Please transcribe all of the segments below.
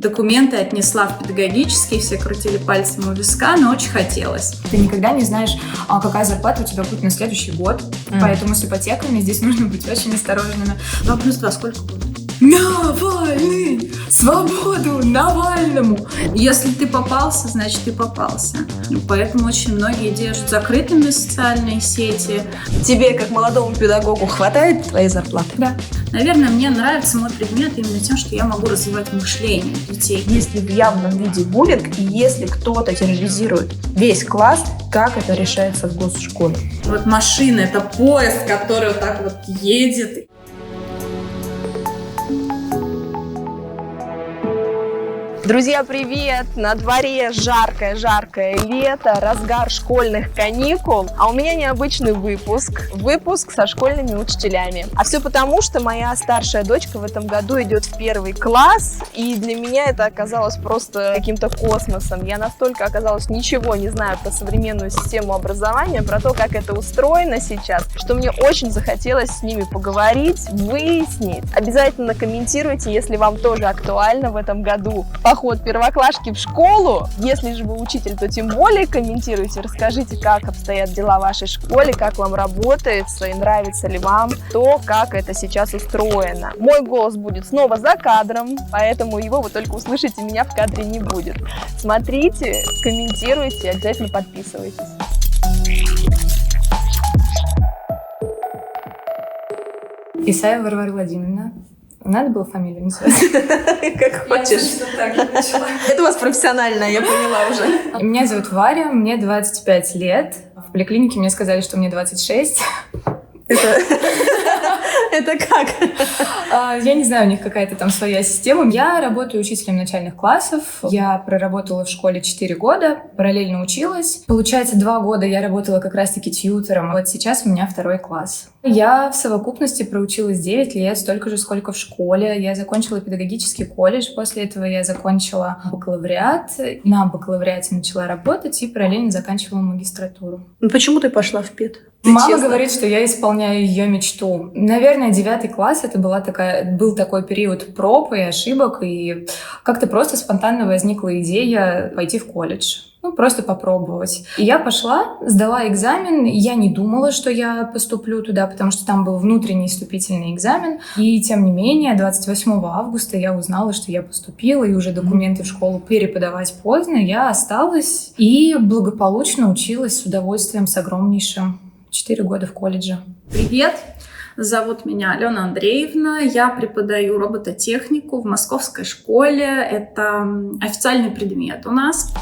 Документы отнесла в педагогический, все крутили пальцем у виска, но очень хотелось. Ты никогда не знаешь, какая зарплата у тебя будет на следующий год, поэтому с ипотеками здесь нужно быть очень осторожными. 2 плюс 2 сколько будет? Навальный! Свободу Навальному! Если ты попался, значит ты попался. Поэтому очень многие держат закрытыми социальные сети. Тебе, как молодому педагогу, хватает твоей зарплаты? Да. Наверное, мне нравится мой предмет именно тем, что я могу развивать мышление детей. Если в явном виде буллинг, и если кто-то терроризирует весь класс, как это решается в госшколе? Вот машина — это поезд, который вот так вот едет. Друзья, привет! На дворе жаркое лето, разгар школьных каникул, а у меня необычный выпуск со школьными учителями. А все потому, что моя старшая дочка в этом году идет в 1 класс, и для меня это оказалось просто каким-то космосом. Я настолько оказалось ничего не знаю про современную систему образования, про то, как это устроено сейчас, что мне очень захотелось с ними поговорить, выяснить. Обязательно комментируйте, если вам тоже актуально в этом году поход первоклашки в школу. Если же вы учитель, то тем более комментируйте, расскажите, как обстоят дела в вашей школе, как вам работается и нравится ли вам то, как это сейчас устроено. Мой голос будет снова за кадром, поэтому его вы только услышите, меня в кадре не будет. Смотрите, комментируйте, обязательно подписывайтесь. Исаева Варвара Владимировна. Надо было фамилию называть? Как хочешь. Это у вас профессионально, я поняла уже. Меня зовут Варя, мне 25 лет. В поликлинике мне сказали, что мне 26. Это как? Я не знаю, у них какая-то там своя система. Я работаю учителем начальных классов. Я проработала в школе 4 года, параллельно училась. Получается, 2 года я работала как раз-таки тьютором. Вот сейчас у меня 2 класс. Я в совокупности проучилась 9 лет, столько же, сколько в школе. Я закончила педагогический колледж. После этого я закончила бакалавриат. На бакалавриате начала работать и параллельно заканчивала магистратуру. Почему ты пошла в пед? Мама говорит, что я исполняю ее мечту. Наверное, 9 класс это был такой период проб и ошибок, и как-то просто спонтанно возникла идея пойти в колледж. Просто попробовать. И я пошла, сдала экзамен. Я не думала, что я поступлю туда, потому что там был внутренний вступительный экзамен. И тем не менее, 28 августа я узнала, что я поступила, и уже документы в школу переподавать поздно. Я осталась и благополучно училась с удовольствием, с огромнейшим. 4 года в колледже. Привет! Зовут меня Алена Андреевна. Я преподаю робототехнику в московской школе. Это официальный предмет у нас.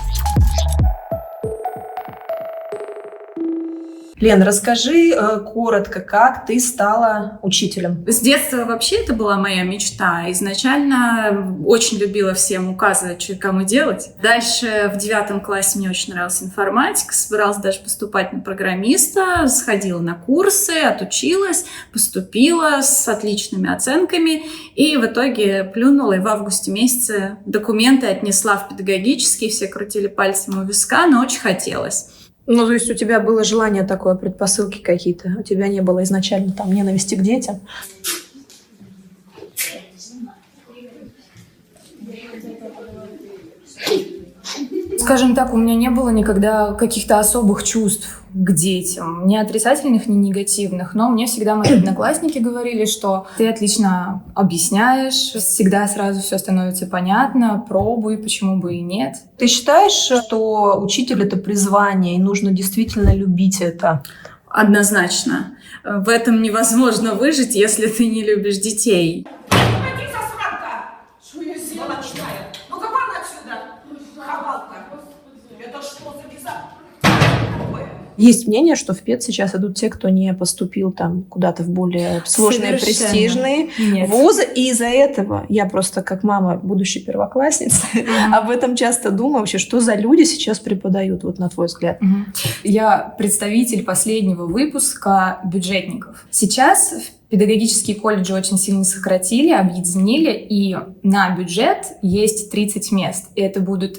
Лен, расскажи коротко, как ты стала учителем? С детства вообще это была моя мечта. Изначально очень любила всем указывать, что и кому делать. Дальше в 9 классе мне очень нравилась информатика. Собиралась даже поступать на программиста. Сходила на курсы, отучилась, поступила с отличными оценками. И в итоге плюнула, и в августе месяце документы отнесла в педагогический. Все крутили пальцем у виска, но очень хотелось. То есть у тебя было желание такое, предпосылки какие-то? У тебя не было изначально там ненависти к детям? Скажем так, у меня не было никогда каких-то особых чувств к детям. Ни отрицательных, ни негативных. Но мне всегда мои одноклассники говорили, что ты отлично объясняешь, всегда сразу все становится понятно, пробуй, почему бы и нет. Ты считаешь, что учитель — это призвание, и нужно действительно любить это? Однозначно. В этом невозможно выжить, если ты не любишь детей. Есть мнение, что в пед сейчас идут те, кто не поступил там куда-то в более сложные, престижные вузы. И из-за этого я просто, как мама будущей первоклассницы, об этом часто думаю. Вообще, что за люди сейчас преподают, вот на твой взгляд? Я представитель последнего выпуска бюджетников. Сейчас педагогические колледжи очень сильно сократили, объединили, и на бюджет есть 30 мест. И это будут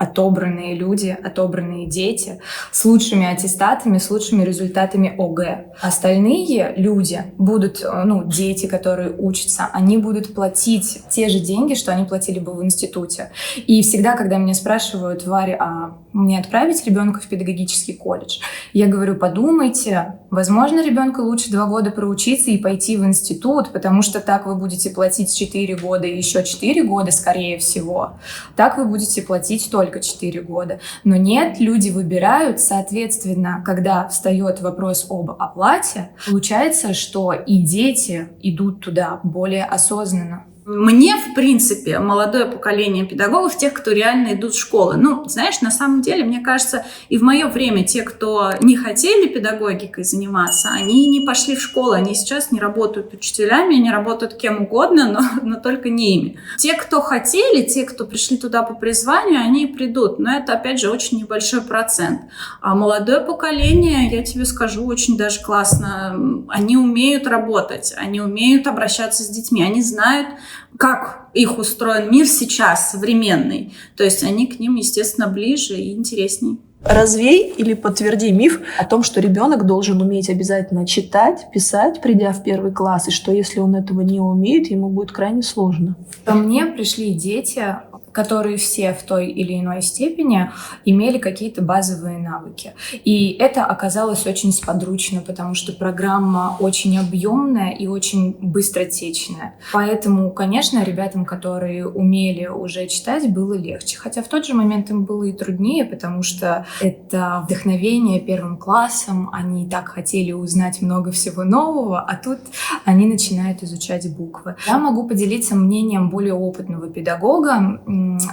отобранные люди, отобранные дети с лучшими аттестатами, с лучшими результатами ОГЭ. Остальные люди будут, дети, которые учатся, они будут платить те же деньги, что они платили бы в институте. И всегда, когда меня спрашивают: Варя, а мне отправить ребенка в педагогический колледж? Я говорю: подумайте, возможно, ребенку лучше 2 года проучиться и пойти в институт, потому что так вы будете платить 4 года и еще 4 года, скорее всего. Так вы будете платить только 4 года. Но нет, люди выбирают, соответственно, когда встает вопрос об оплате, получается, что и дети идут туда более осознанно. Мне, в принципе, молодое поколение педагогов, тех, кто реально идут в школы. Знаешь, на самом деле, мне кажется, и в мое время те, кто не хотели педагогикой заниматься, они не пошли в школу, они сейчас не работают учителями, они работают кем угодно, но только не ими. Те, кто хотели, те, кто пришли туда по призванию, они и придут. Но это, опять же, очень небольшой процент. А молодое поколение, я тебе скажу, очень даже классно. Они умеют работать, они умеют обращаться с детьми, они знают, как их устроен мир сейчас, современный. То есть они к ним, естественно, ближе и интереснее. Развей или подтверди миф о том, что ребенок должен уметь обязательно читать, писать, придя в 1 класс, и что если он этого не умеет, ему будет крайне сложно. Ко мне пришли дети, которые все в той или иной степени имели какие-то базовые навыки. И это оказалось очень сподручно, потому что программа очень объемная и очень быстротечная. Поэтому, конечно, ребятам, которые умели уже читать, было легче. Хотя в тот же момент им было и труднее, потому что это вдохновение 1 классом, они так хотели узнать много всего нового, а тут они начинают изучать буквы. Я могу поделиться мнением более опытного педагога.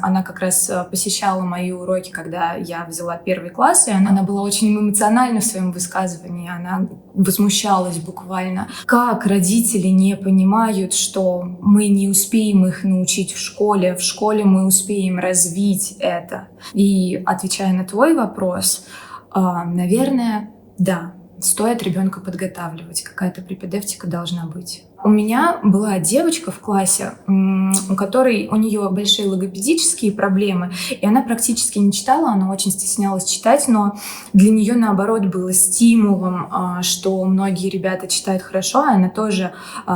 Она как раз посещала мои уроки, когда я взяла 1 класс, и она была очень эмоциональна в своем высказывании. Она возмущалась буквально. Как родители не понимают, что мы не успеем их научить в школе мы успеем развить это? И отвечая на твой вопрос, наверное, да, стоит ребенка подготавливать, какая-то препедевтика должна быть. У меня была девочка в классе, у нее большие логопедические проблемы, и она практически не читала, она очень стеснялась читать, но для нее, наоборот, было стимулом, что многие ребята читают хорошо, и она тоже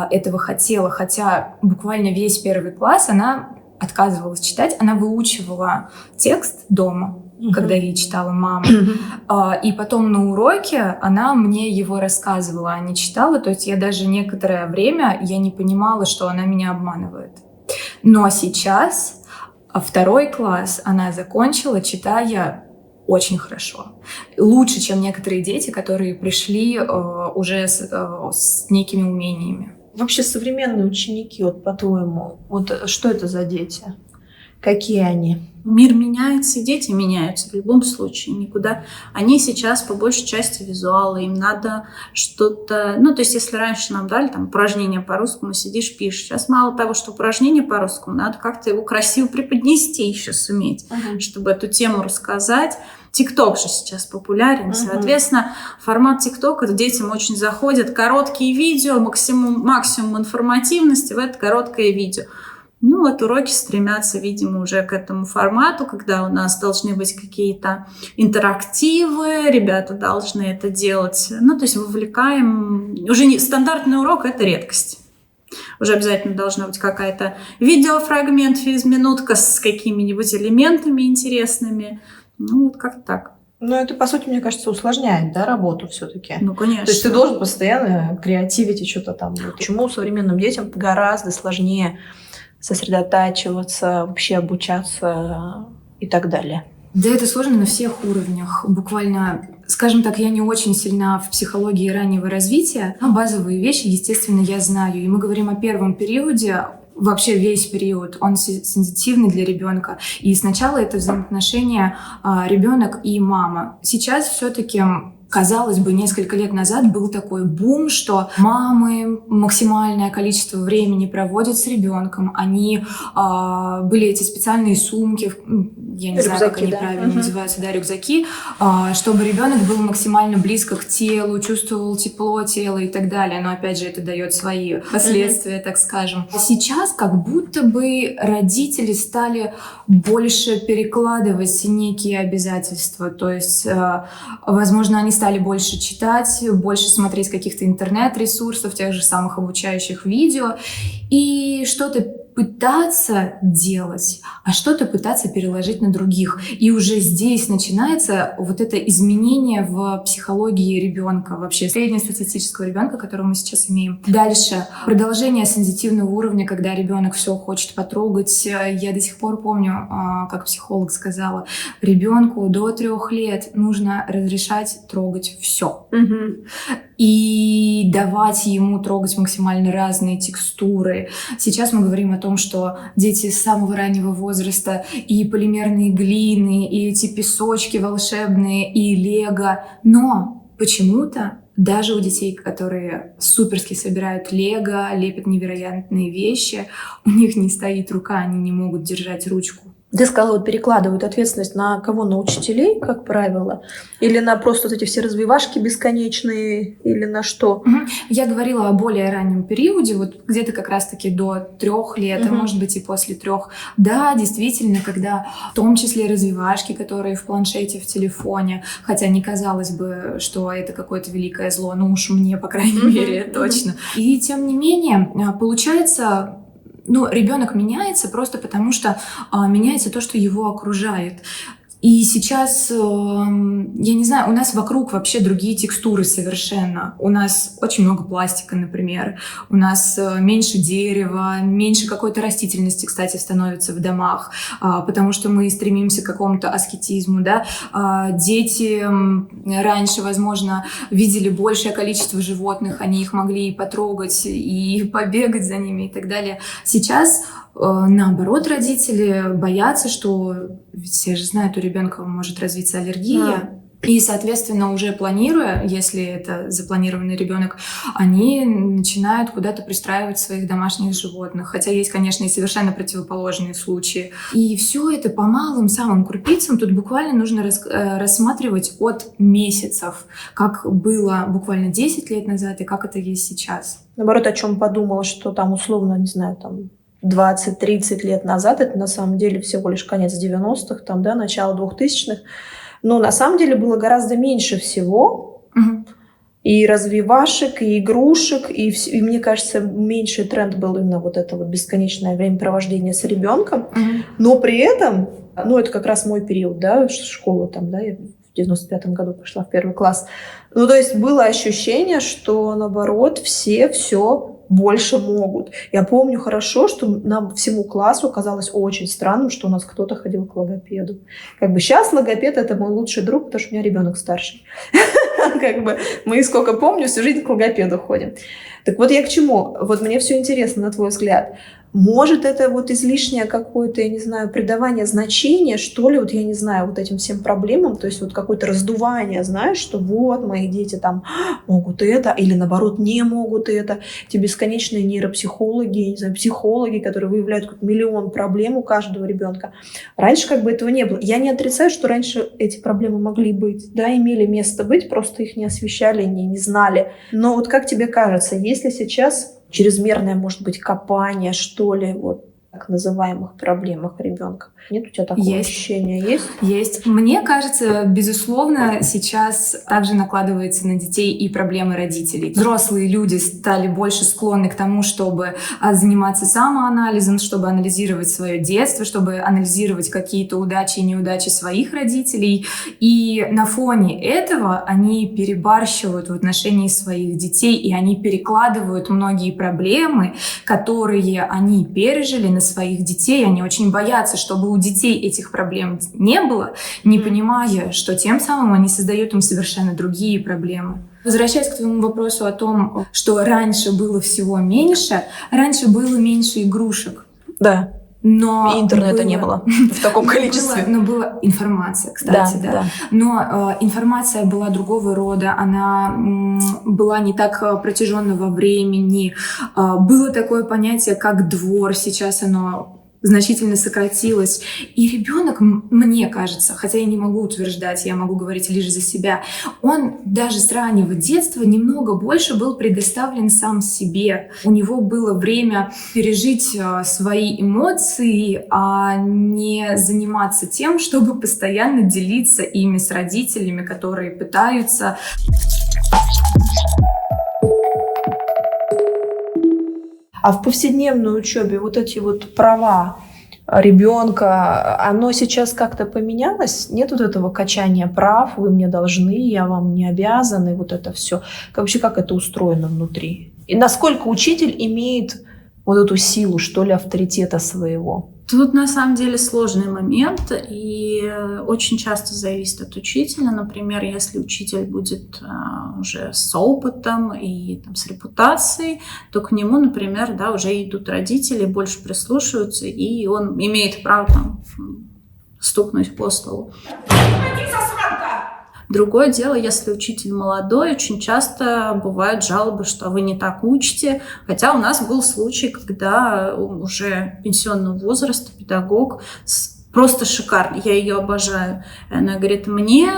этого хотела, хотя буквально весь 1 класс она отказывалась читать, она выучивала текст дома, когда ей читала мама. И потом на уроке она мне его рассказывала, а не читала. То есть я даже некоторое время я не понимала, что она меня обманывает. Но сейчас 2 класс она закончила, читая очень хорошо. Лучше, чем некоторые дети, которые пришли уже с некими умениями. Вообще современные ученики, по-твоему, что это за дети? Какие они? Мир меняется, и дети меняются в любом случае, никуда. Они сейчас по большей части визуалы, им надо что-то... то есть если раньше нам дали упражнения по-русскому, сидишь, пишешь. Сейчас мало того, что упражнение по-русскому, надо как-то его красиво преподнести еще суметь, чтобы эту тему рассказать. ТикТок же сейчас популярен, соответственно, формат ТикТока детям очень заходит. Короткие видео, максимум информативности в это короткое видео. Уроки стремятся, видимо, уже к этому формату, когда у нас должны быть какие-то интерактивы, ребята должны это делать. То есть вовлекаем... Уже стандартный урок – это редкость. Уже обязательно должна быть какая-то видеофрагмент, физминутка с какими-нибудь элементами интересными. Как-то так. Это, по сути, мне кажется, усложняет, да, работу все-таки. Конечно. То есть ты должен постоянно креативить и что-то там. Почему современным детям гораздо сложнее сосредотачиваться, вообще обучаться и так далее? Да, это сложно на всех уровнях. Буквально, скажем так, я не очень сильна в психологии раннего развития, но базовые вещи, естественно, я знаю. И мы говорим о 1 периоде. Вообще весь период, он сенситивный для ребенка. И сначала это взаимоотношения ребенок и мама. Сейчас все-таки, казалось бы, несколько лет назад был такой бум, что мамы максимальное количество времени проводят с ребенком. Они были эти специальные сумки, я не знаю, как они правильно называются, да, рюкзаки, чтобы ребенок был максимально близко к телу, чувствовал тепло тела и так далее. Но опять же, это дает свои последствия, так скажем. Сейчас как будто бы родители стали больше перекладывать некие обязательства. То есть, возможно, они стали больше читать, больше смотреть каких-то интернет-ресурсов, тех же самых обучающих видео, и что-то пытаться делать, а что-то пытаться переложить на других. И уже здесь начинается вот это изменение в психологии ребенка, вообще среднестатистического ребенка, которого мы сейчас имеем. Дальше. Продолжение сензитивного уровня, когда ребенок все хочет потрогать. Я до сих пор помню, как психолог сказала, ребенку до 3 лет нужно разрешать трогать все. И давать ему трогать максимально разные текстуры. Сейчас мы говорим о том, что дети с самого раннего возраста и полимерные глины, и эти песочки волшебные, и лего. Но почему-то даже у детей, которые суперски собирают лего, лепят невероятные вещи, у них не стоит рука, они не могут держать ручку. Ты сказала, вот перекладывают ответственность на кого? На учителей, как правило? Или на просто вот эти все развивашки бесконечные? Или на что? Я говорила о более раннем периоде, вот где-то как раз-таки до 3 лет, а может быть и после 3. Да, действительно, когда в том числе развивашки, которые в планшете, в телефоне, хотя не казалось бы, что это какое-то великое зло, ну уж мне, по крайней мере, точно. И тем не менее, получается... ребенок меняется просто потому, что меняется то, что его окружает. И сейчас, я не знаю, у нас вокруг вообще другие текстуры совершенно. У нас очень много пластика, например. У нас меньше дерева, меньше какой-то растительности, кстати, становится в домах, потому что мы стремимся к какому-то аскетизму, да. Дети раньше, возможно, видели большее количество животных, они их могли и потрогать, и побегать за ними и так далее. Сейчас наоборот, родители боятся, что ведь все же знают, у ребенка может развиться аллергия. И, соответственно, уже планируя, если это запланированный ребенок, они начинают куда-то пристраивать своих домашних животных. Хотя есть, конечно, и совершенно противоположные случаи. И все это по малым самым крупицам тут буквально нужно рассматривать от месяцев, как было буквально 10 лет назад и как это есть сейчас. Наоборот, о чем подумала, что там условно, не знаю, там 20-30 лет назад, это на самом деле всего лишь конец 90-х, там, да, начало 2000-х, но на самом деле было гораздо меньше всего, и развивашек, и игрушек, и мне кажется, меньший тренд был именно вот это вот бесконечное времяпровождение с ребенком, но при этом, это как раз мой период, да, школа там, да, я в 95-м году пошла в 1 класс, то есть было ощущение, что наоборот все больше могут. Я помню хорошо, что нам всему классу казалось очень странным, что у нас кто-то ходил к логопеду. Сейчас логопед — это мой лучший друг, потому что у меня ребенок старший. Мы, сколько помню, всю жизнь к логопеду ходим. Так вот я к чему? Вот мне все интересно, на твой взгляд. Может, это вот излишнее какое-то, я не знаю, придавание значения, что ли, вот я не знаю, вот этим всем проблемам, то есть вот какое-то раздувание, знаешь, что вот мои дети там могут это, или наоборот не могут это. Эти бесконечные нейропсихологи, я не знаю, психологи, которые выявляют как миллион проблем у каждого ребенка. Раньше этого не было. Я не отрицаю, что раньше эти проблемы могли быть, да, имели место быть, просто их не освещали, не знали. Но вот как тебе кажется, если сейчас чрезмерное, может быть, копание, что ли, вот так называемых проблемах ребенка? Нет у тебя такого ощущения? Есть. Мне кажется, безусловно, сейчас также накладывается на детей и проблемы родителей. Взрослые люди стали больше склонны к тому, чтобы заниматься самоанализом, чтобы анализировать свое детство, чтобы анализировать какие-то удачи и неудачи своих родителей. И на фоне этого они перебарщивают в отношении своих детей, и они перекладывают многие проблемы, которые они пережили, на своих детей. Они очень боятся, чтобы у детей этих проблем не было, не понимая, что тем самым они создают им совершенно другие проблемы. Возвращаясь к твоему вопросу о том, что раньше было всего меньше, раньше было меньше игрушек. Да. Но и интернета не было в таком количестве. Но была информация, кстати, да. Но информация была другого рода, она была не так протяженного времени. Было такое понятие, как двор, сейчас оно значительно сократилось. И ребенок, мне кажется, хотя я не могу утверждать, я могу говорить лишь за себя, он даже с раннего детства немного больше был предоставлен сам себе. У него было время пережить свои эмоции, а не заниматься тем, чтобы постоянно делиться ими с родителями, которые пытаются... А в повседневной учебе вот эти вот права ребенка, оно сейчас как-то поменялось? Нет вот этого качания прав, вы мне должны, я вам не обязан, и вот это все. Вообще, как это устроено внутри? И насколько учитель имеет вот эту силу, что ли, авторитета своего? Тут на самом деле сложный момент, и очень часто зависит от учителя. Например, если учитель будет уже с опытом и там, с репутацией, то к нему, например, да, уже идут родители, больше прислушиваются, и он имеет право там, стукнуть по столу. Другое дело, если учитель молодой, очень часто бывают жалобы, что вы не так учите. Хотя у нас был случай, когда уже пенсионного возраста педагог просто шикарный, я ее обожаю. Она говорит, мне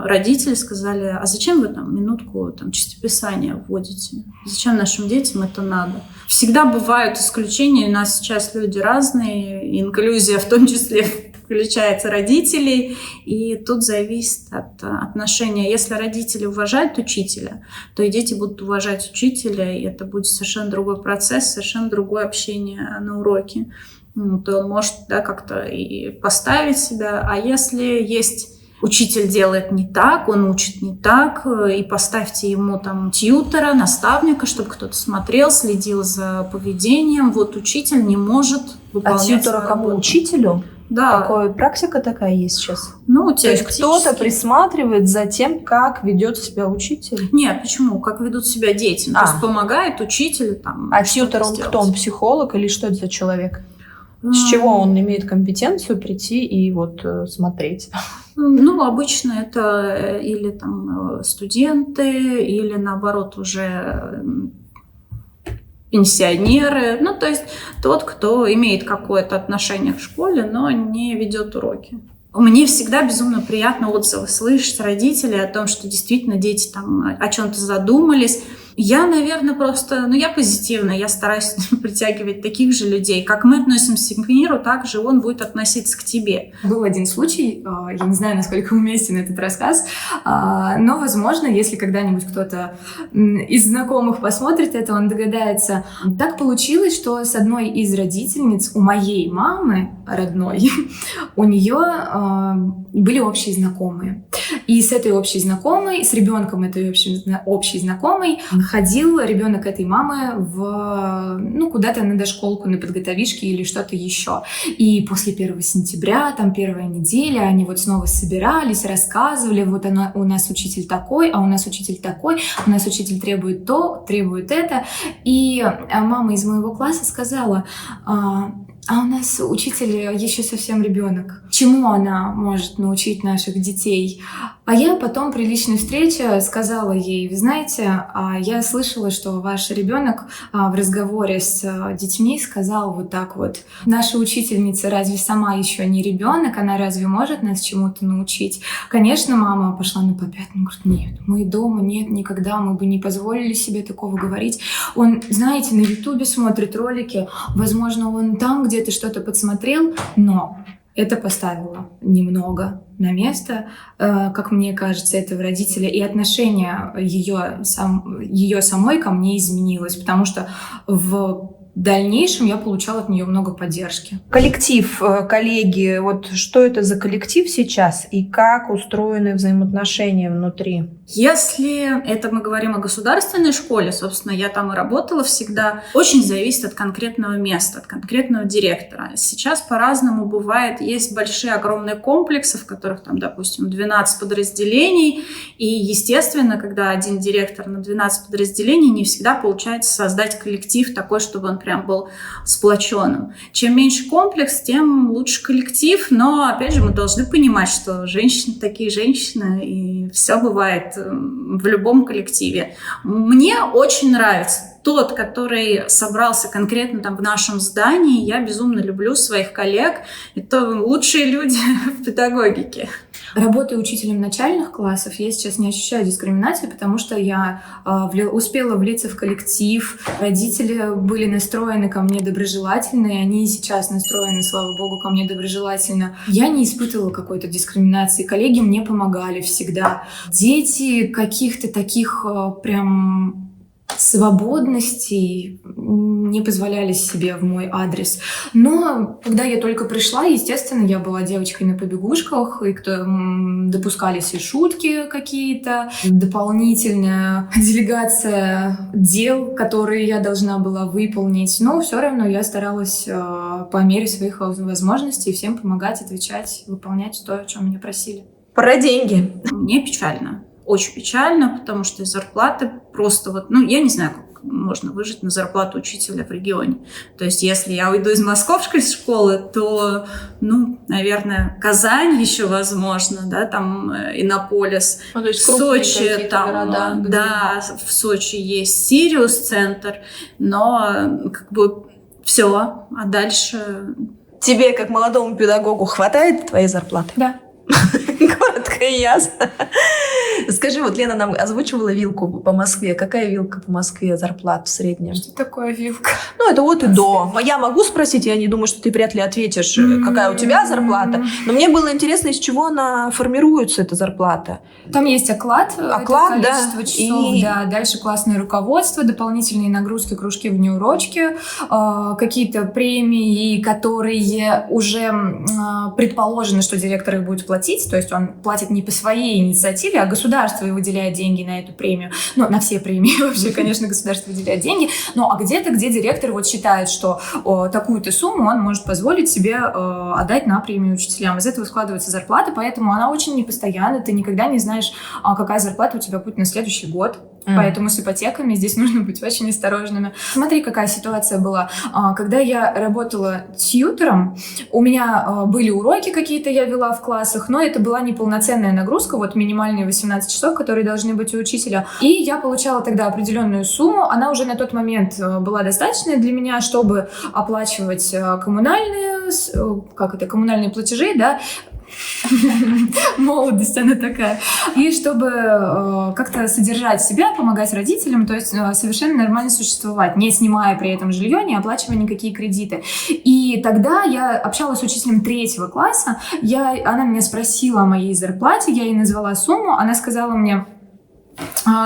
родители сказали, а зачем вы там минутку там, чистописания вводите? Зачем нашим детям это надо? Всегда бывают исключения, у нас сейчас люди разные, инклюзия в том числе включается родителей, и тут зависит от отношения. Если родители уважают учителя, то и дети будут уважать учителя, и это будет совершенно другой процесс, совершенно другое общение на уроке. То он может да, как-то и поставить себя. А если есть учитель делает не так, он учит не так, и поставьте ему там тьютера, наставника, чтобы кто-то смотрел, следил за поведением, вот учитель не может выполнять свою работу. А тьютера кому? Учителю? Да. Такая практика такая есть сейчас? Ну, то есть кто-то присматривает за тем, как ведет себя учитель? Нет, почему? Как ведут себя дети. То есть помогает учителю там. А тьютер он кто? Он психолог или что это за человек? С чего он имеет компетенцию прийти и вот смотреть? Ну, обычно это или там студенты, или наоборот уже пенсионеры. Ну, то есть тот, кто имеет какое-то отношение к школе, но не ведет уроки. Мне всегда безумно приятно отзывы слышать родителей о том, что действительно дети там о чем-то задумались. Я, наверное, просто, я позитивна, я стараюсь притягивать таких же людей. Как мы относимся к миру, так же он будет относиться к тебе. Был один случай, я не знаю, насколько уместен этот рассказ, но, возможно, если когда-нибудь кто-то из знакомых посмотрит это, он догадается. Так получилось, что с одной из родительниц, у моей мамы родной, у нее были общие знакомые. И с этой общей знакомой, с ребенком этой общей знакомой ходил ребенок этой мамы куда-то на дошколку, на подготовишки или что-то еще. И после 1 сентября, там первая неделя, они вот снова собирались, рассказывали, вот у нас учитель такой, а у нас учитель такой, у нас учитель требует то, требует это. И мама из моего класса сказала: а у нас учитель еще совсем ребенок. Чему она может научить наших детей? А я потом при личной встрече сказала ей: вы знаете, я слышала, что ваш ребенок в разговоре с детьми сказал вот так вот: наша учительница разве сама еще не ребенок? Она разве может нас чему-то научить? Конечно, мама пошла на попятную, говорит: нет, мы дома, нет, никогда, мы бы не позволили себе такого говорить. Он, знаете, на Ютубе смотрит ролики, возможно, он там где-то что-то подсмотрел, но это поставило немного на место, как мне кажется, этого родителя, и отношение ее самой ко мне изменилось, потому что в дальнейшем я получала от нее много поддержки. Коллектив, коллеги, вот что это за коллектив сейчас и как устроены взаимоотношения внутри? Если это мы говорим о государственной школе, собственно, я там и работала всегда, очень зависит от конкретного места, от конкретного директора. Сейчас по-разному бывает. Есть большие, огромные комплексы, в которых там, допустим, 12 подразделений, и, естественно, когда один директор на 12 подразделений, не всегда получается создать коллектив такой, чтобы он прям был сплоченным. Чем меньше комплекс, тем лучше коллектив, но, опять же, мы должны понимать, что женщины такие женщины, и все бывает в любом коллективе. Мне очень нравится тот, который собрался конкретно там в нашем здании. Я безумно люблю своих коллег. Это лучшие люди в педагогике. Работая учителем начальных классов, я сейчас не ощущаю дискриминации, потому что я успела влиться в коллектив, родители были настроены ко мне доброжелательно, и они сейчас настроены, слава богу, ко мне доброжелательно. Я не испытывала какой-то дискриминации, коллеги мне помогали всегда. Дети каких-то таких прям свободностей не позволяли себе в мой адрес. Но когда я только пришла, естественно, я была девочкой на побегушках, и допускались и шутки какие-то, дополнительная делегация дел, которые я должна была выполнить. Но все равно я старалась по мере своих возможностей всем помогать, отвечать, выполнять то, о чем меня просили. Про деньги. Мне печально. Очень печально, потому что зарплаты просто вот, я не знаю, как можно выжить на зарплату учителя в регионе. То есть, если я уйду из московской школы, то, наверное, Казань еще возможно, да, там Иннополис. То есть Сочи, там, города, да, в Сочи есть Сириус-центр, но как бы все, а дальше... Тебе, как молодому педагогу, хватает твоей зарплаты? Да. Коротко и ясно. Скажи, вот Лена нам озвучивала вилку по Москве. Какая вилка по Москве зарплат в среднем? Что такое вилка? Это от и до. Я могу спросить, я не думаю, что ты вряд ли ответишь, какая у тебя зарплата. Но мне было интересно, из чего она формируется, эта зарплата. Там есть оклад, Оклад, это количество часов, да, дальше классное руководство, дополнительные нагрузки, кружки, внеурочки, какие-то премии, которые уже предположено, что директор их будет платить, то есть он платит не по своей инициативе, а государство выделяет деньги на эту премию. На все премии вообще, конечно, государство выделяет деньги, а где-то, где директор вот считает, что такую-то сумму он может позволить себе отдать на премию учителям. Из этого складывается зарплата, поэтому она очень непостоянна, ты никогда не знаешь, какая зарплата у тебя будет на следующий год. Поэтому с ипотеками здесь нужно быть очень осторожными. Смотри, какая ситуация была. Когда я работала тьютором, у меня были уроки какие-то, я вела в классах, но это была неполноценная нагрузка, вот минимальные 18 часов, которые должны быть у учителя. И я получала тогда определенную сумму. Она уже на тот момент была достаточной для меня, чтобы оплачивать коммунальные платежи, да, молодость она такая. И чтобы как-то содержать себя, помогать родителям, то есть совершенно нормально существовать, не снимая при этом жилье, не оплачивая никакие кредиты. И тогда я общалась с учителем 3 класса, она меня спросила о моей зарплате, я ей назвала сумму, она сказала мне,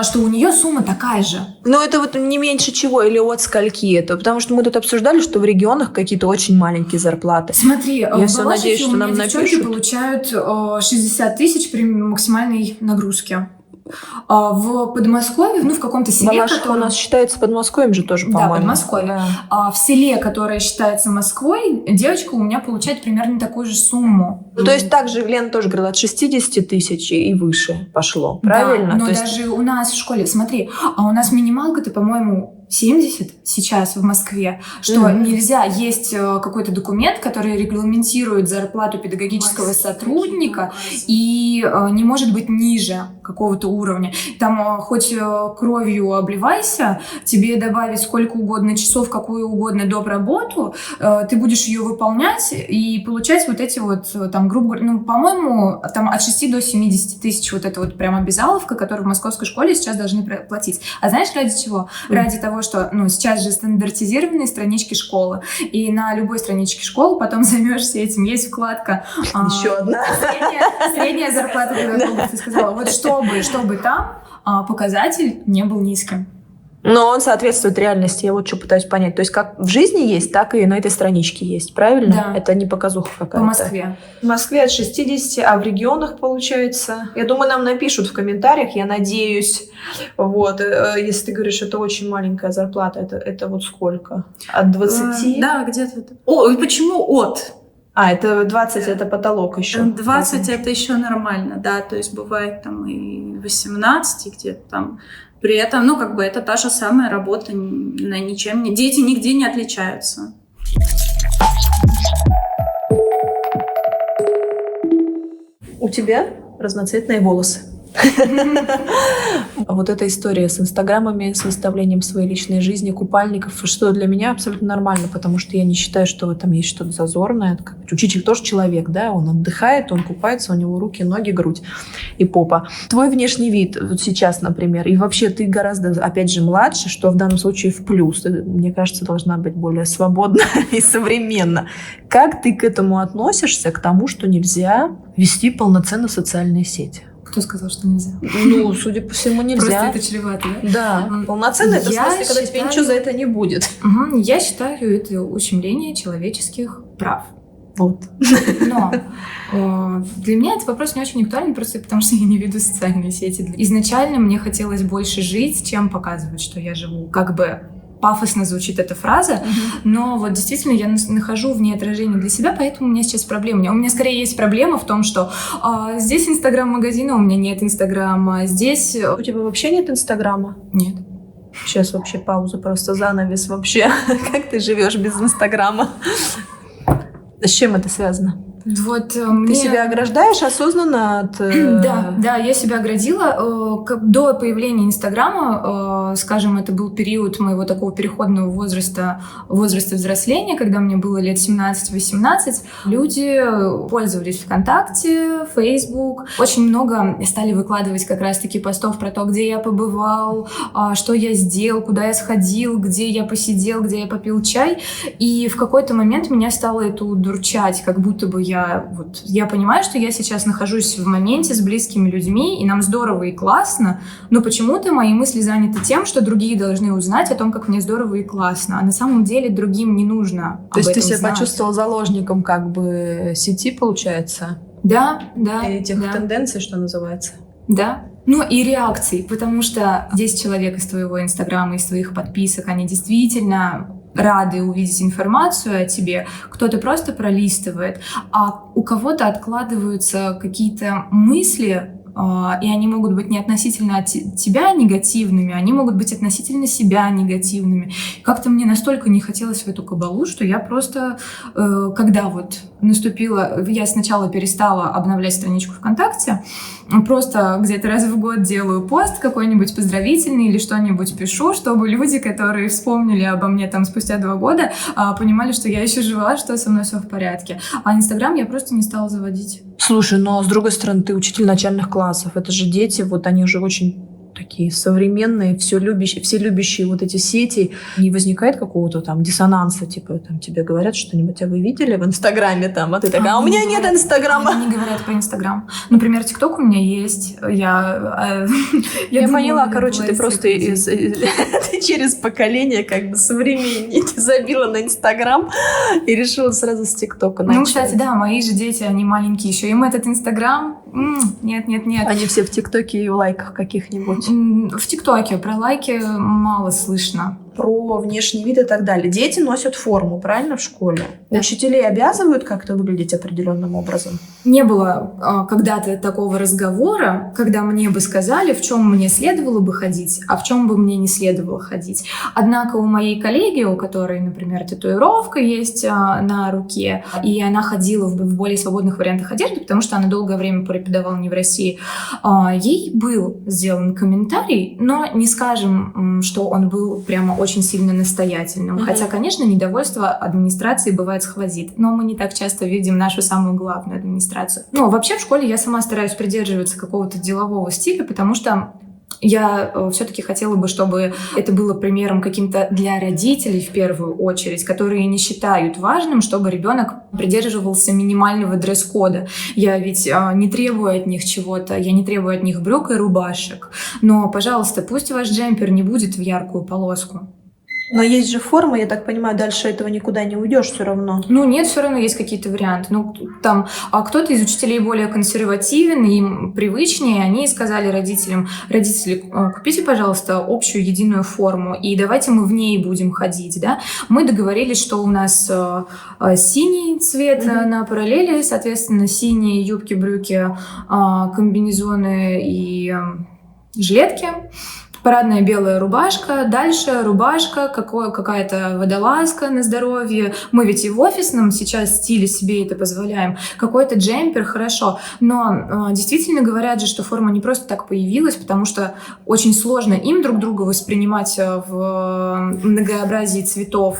что у нее сумма такая же. Но это вот не меньше чего или от скольки это? Потому что мы тут обсуждали, что в регионах какие-то очень маленькие зарплаты. Смотри, я все надеюсь, что нам напишут. Получают 60 тысяч при максимальной нагрузке. В Подмосковье, в каком-то селе, Балашиха у нас считается Подмосковьем же тоже, по-моему. Да, Подмосковье. Да. В селе, которое считается Москвой, девочка у меня получает примерно такую же сумму. То есть также Лена тоже говорила, от 60 тысяч и выше пошло, правильно? Да, но даже у нас в школе, смотри, у нас минималка-то, по-моему, 70 сейчас в Москве, что нельзя, есть какой-то документ, который регламентирует зарплату педагогического сотрудника и не может быть ниже какого-то уровня. Там хоть кровью обливайся, тебе добавить сколько угодно часов, какую угодно доп. Работу, ты будешь ее выполнять и получать вот эти вот, там, грубо говоря, по-моему, там от 6 до 70 тысяч вот это вот прям обязаловка, которую в московской школе сейчас должны платить. А знаешь, ради чего? Ради того, что сейчас же стандартизированные странички школы, и на любой страничке школы потом займешься этим. Есть вкладка еще одна средняя зарплата педагога. Ты сказала, вот чтобы там показатель не был низким. Но он соответствует реальности, я вот что пытаюсь понять. То есть как в жизни есть, так и на этой страничке есть, правильно? Да. Это не показуха какая-то. По Москве. В Москве от 60, а в регионах получается... Я думаю, нам напишут в комментариях, я надеюсь. Вот, если ты говоришь, это очень маленькая зарплата, это вот сколько? От 20? Да, где-то. И почему от? Это 20, это потолок еще. 20 это еще нормально, да, то есть бывает там и 18, где-то там. При этом, это та же самая работа, она ничем не... Дети нигде не отличаются. У тебя разноцветные волосы. Вот эта история с инстаграмами, с выставлением своей личной жизни, купальников, что для меня абсолютно нормально, потому что я не считаю, что в этом есть что-то зазорное. Учитель тоже человек, да, он отдыхает, он купается, у него руки, ноги, грудь и попа. Твой внешний вид вот сейчас, например, и вообще ты гораздо, опять же, младше, что в данном случае в плюс. Ты, мне кажется, должна быть более свободна и современна. Как ты к этому относишься, к тому, что нельзя вести полноценно социальные сети? Кто сказал, что нельзя? Ну, судя по всему, нельзя. Просто это чревато, да? Да, полноценно это в Я смысле, когда тебе считаю- ничего за это не будет. Я считаю, это ущемление человеческих прав. Вот. Но для меня этот вопрос не очень актуален, просто потому что я не веду социальные сети. Изначально мне хотелось больше жить, чем показывать, что я живу. Как бы пафосно звучит эта фраза, но вот действительно я нахожу в ней отражение для себя, поэтому у меня сейчас проблема. У меня скорее есть проблема в том, что здесь инстаграм-магазина, у меня нет инстаграма, здесь... У тебя вообще нет инстаграма? Нет. Сейчас вообще пауза, просто занавес вообще. Как ты живешь без инстаграма? С чем это связано? Вот, Ты себя ограждаешь осознанно от... Да, я себя оградила. До появления Инстаграма, скажем, это был период моего такого переходного возраста взросления, когда мне было лет 17-18, люди пользовались ВКонтакте, Facebook. Очень много стали выкладывать как раз-таки постов про то, где я побывал, что я сделал, куда я сходил, где я посидел, где я попил чай. И в какой-то момент меня стало это удурчать, как будто бы я понимаю, что я сейчас нахожусь в моменте с близкими людьми, и нам здорово и классно, но почему-то мои мысли заняты тем, что другие должны узнать о том, как мне здорово и классно, а на самом деле другим не нужно об То есть этом ты себя знать. почувствовал заложником как бы сети, получается? Да. Этих да. тенденций, что называется? Да. Ну и реакции, потому что 10 человек из твоего Инстаграма, из твоих подписок, они действительно рады увидеть информацию о тебе, кто-то просто пролистывает, а у кого-то откладываются какие-то мысли, и они могут быть не относительно от тебя негативными, они могут быть относительно себя негативными. Как-то мне настолько не хотелось в эту кабалу, что я просто, когда вот наступила, я сначала перестала обновлять страничку ВКонтакте, просто где-то раз в год делаю пост какой-нибудь поздравительный или что-нибудь пишу, чтобы люди, которые вспомнили обо мне там спустя 2 года, понимали, что я еще жива, что со мной все в порядке. А Инстаграм я просто не стала заводить. Слушай, но с другой стороны, ты учитель начальных классов. Это же дети, вот они же очень такие современные, все любящие вот эти сети. Не возникает какого-то там диссонанса, типа там тебе говорят что-нибудь, а вы видели в Инстаграме там, а ты такая, а у меня нет Инстаграма. Они не говорят про Инстаграм. Например, ТикТок у меня есть. Я поняла, короче, ты просто ты через поколение как бы современнее. Ты забила на Инстаграм и решила сразу с ТикТока начать. Ну, кстати, да, мои же дети, они маленькие еще. Им этот Инстаграм, нет. Они все в ТикТоке и в лайках каких-нибудь. В ТикТоке про лайки мало слышно. Про внешний вид и так далее. Дети носят форму, правильно, в школе? Да. Учителей обязывают как-то выглядеть определенным образом? Не было когда-то такого разговора, когда мне бы сказали, в чем мне следовало бы ходить, а в чем бы мне не следовало ходить. Однако у моей коллеги, у которой, например, татуировка есть на руке, и она ходила в более свободных вариантах одежды, потому что она долгое время преподавала не в России, ей был сделан комментарий, но не скажем, что он был прямо очень сильно настоятельным. Хотя, конечно, недовольство администрации бывает сквозит, но мы не так часто видим нашу самую главную администрацию. Ну, вообще в школе я сама стараюсь придерживаться какого-то делового стиля, потому что я все-таки хотела бы, чтобы это было примером каким-то для родителей в первую очередь, которые не считают важным, чтобы ребенок придерживался минимального дресс-кода. Я ведь не требую от них чего-то, я не требую от них брюк и рубашек. Но, пожалуйста, пусть ваш джемпер не будет в яркую полоску. Но есть же форма, я так понимаю, дальше этого никуда не уйдешь все равно. Ну, нет, все равно есть какие-то варианты. Ну, там, кто-то из учителей более консервативен, им привычнее, они сказали родителям: родители, купите, пожалуйста, общую единую форму, и давайте мы в ней будем ходить, да. Мы договорились, что у нас синий цвет на параллели, соответственно, синие юбки, брюки, комбинезоны и жилетки. парадная белая рубашка, дальше рубашка, какая-то водолазка на здоровье. Мы ведь и в офисном сейчас стиле себе это позволяем. Какой-то джемпер, хорошо. Но действительно говорят же, что форма не просто так появилась, потому что очень сложно им друг друга воспринимать в многообразии цветов,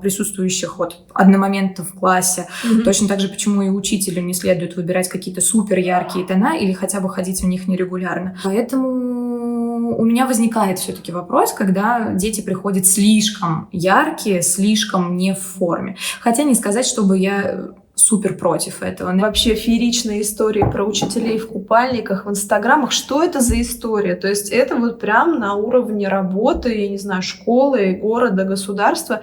присутствующих вот одномоментно в классе. Точно так же, почему и учителю не следует выбирать какие-то супер яркие тона или хотя бы ходить в них нерегулярно. Поэтому у меня возникает все-таки вопрос, когда дети приходят слишком яркие, слишком не в форме. Хотя не сказать, чтобы я супер против этого. Вообще фееричные истории про учителей в купальниках в инстаграмах. Что это за история? То есть это вот прям на уровне работы, я не знаю, школы, города, государства.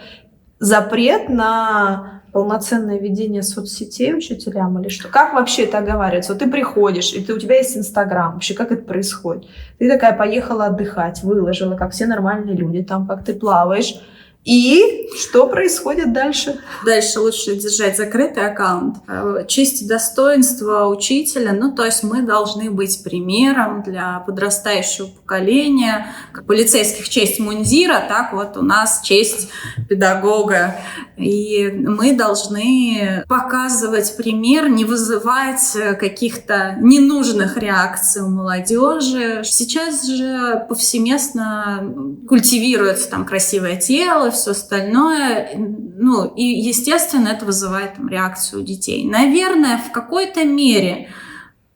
Запрет на полноценное ведение соцсетей учителям или что? Как вообще это оговаривается? Вот ты приходишь, и у тебя есть Инстаграм. Вообще, как это происходит? Ты такая поехала отдыхать, выложила, как все нормальные люди, там, как ты плаваешь. И что происходит дальше? Дальше лучше держать закрытый аккаунт. Честь и достоинство учителя, то есть мы должны быть примером для подрастающего поколения. Как полицейских честь мундира, так вот у нас честь педагога. И мы должны показывать пример, не вызывать каких-то ненужных реакций у молодежи. Сейчас же повсеместно культивируется там красивое тело, все остальное. И, естественно, это вызывает реакцию у детей. Наверное, в какой-то мере,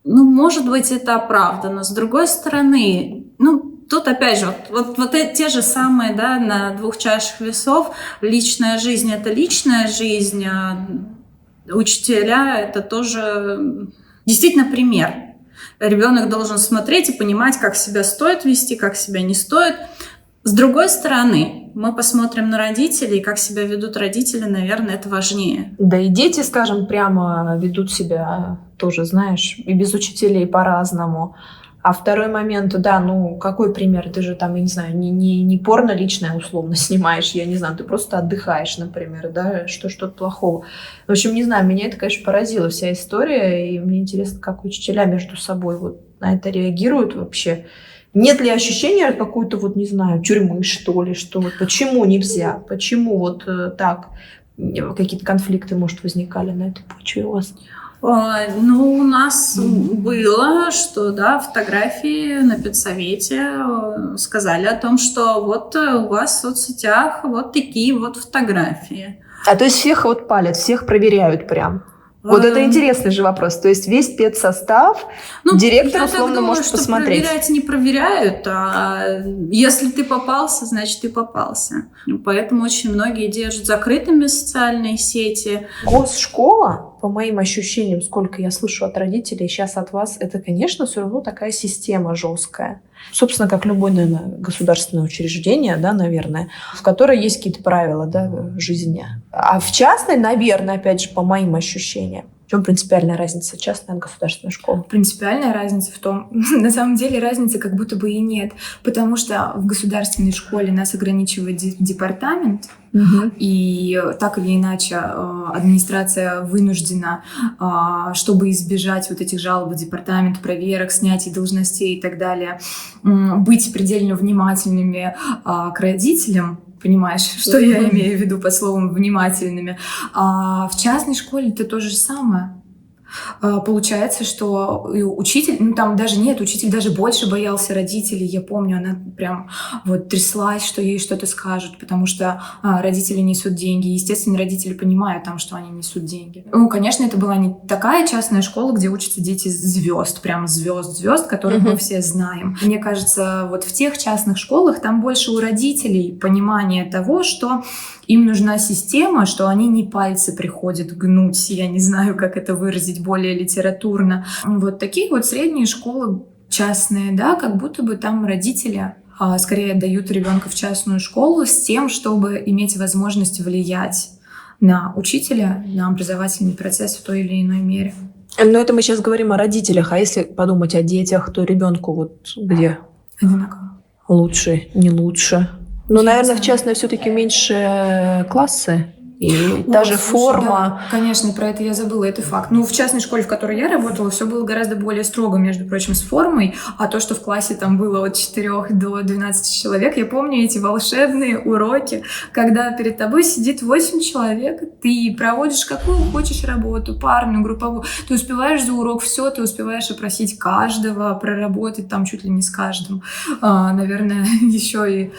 может быть, это оправдано. С другой стороны, тут опять же, вот те же самые, да, на двух чашах весов. Личная жизнь – это личная жизнь, а учителя – это тоже действительно пример. Ребенок должен смотреть и понимать, как себя стоит вести, как себя не стоит. С другой стороны, мы посмотрим на родителей, как себя ведут родители, наверное, это важнее. Да и дети, скажем, прямо ведут себя тоже, знаешь, и без учителей по-разному. А второй момент, да, какой пример? Ты же там, я не знаю, не порно личное условно снимаешь, я не знаю, ты просто отдыхаешь, например, да, что-то плохого. В общем, не знаю, меня это, конечно, поразила вся история, и мне интересно, как учителя между собой вот на это реагируют вообще. Нет ли ощущения какой-то, не знаю, тюрьмы, что ли, что почему нельзя, почему так, какие-то конфликты, может, возникали на этой почве у вас? У нас было, что, да, фотографии на педсовете сказали о том, что вот у вас в соцсетях вот такие вот фотографии. А то есть всех палят, всех проверяют прям? Вот это интересный же вопрос. То есть весь педсостав, директор условно может посмотреть. Проверять не проверяют, а если ты попался, значит ты попался. Поэтому очень многие держат закрытыми социальные сети. Госшкола, по моим ощущениям, сколько я слышу от родителей, сейчас от вас, это, конечно, все равно такая система жесткая. Собственно, как любое, наверное, государственное учреждение, да, наверное, в которой есть какие-то правила, да, жизни. А в частной, наверное, опять же, по моим ощущениям, в чем принципиальная разница частной от государственной школы? Принципиальная разница в том, на самом деле разницы как будто бы и нет, потому что в государственной школе нас ограничивает департамент, и так или иначе администрация вынуждена, чтобы избежать вот этих жалоб в департамент, проверок, снятий должностей и так далее, быть предельно внимательными к родителям. Понимаешь, что я имею в виду под словом «внимательными». А в частной школе это то же самое. Получается, что учитель, там даже нет, учитель даже больше боялся родителей. Я помню, она прям тряслась, что ей что-то скажут, потому что родители несут деньги. Естественно, родители понимают там, что они несут деньги. Конечно, это была не такая частная школа, где учатся дети звезд, прям звезд, которых мы все знаем. Мне кажется, в тех частных школах там больше у родителей понимание того, что им нужна система, что они не пальцы приходят гнуть, я не знаю, как это выразить более литературно. Такие средние школы частные, да, как будто бы там родители скорее отдают ребенка в частную школу с тем, чтобы иметь возможность влиять на учителя, на образовательный процесс в той или иной мере. Но это мы сейчас говорим о родителях, а если подумать о детях, то ребенку где? Одинаково. Лучше, не лучше? Наверное, в частной все-таки меньше классы. И та же Слушай, форма. да, конечно, про это я забыла, это факт. Ну, в частной школе, в которой я работала, все было гораздо более строго, между прочим, с формой, а то, что в классе там было от 4 до 12 человек, я помню эти волшебные уроки, когда перед тобой сидит 8 человек, ты проводишь какую хочешь работу, парную, групповую, ты успеваешь за урок все, ты успеваешь опросить каждого, проработать там чуть ли не с каждым. Наверное, еще и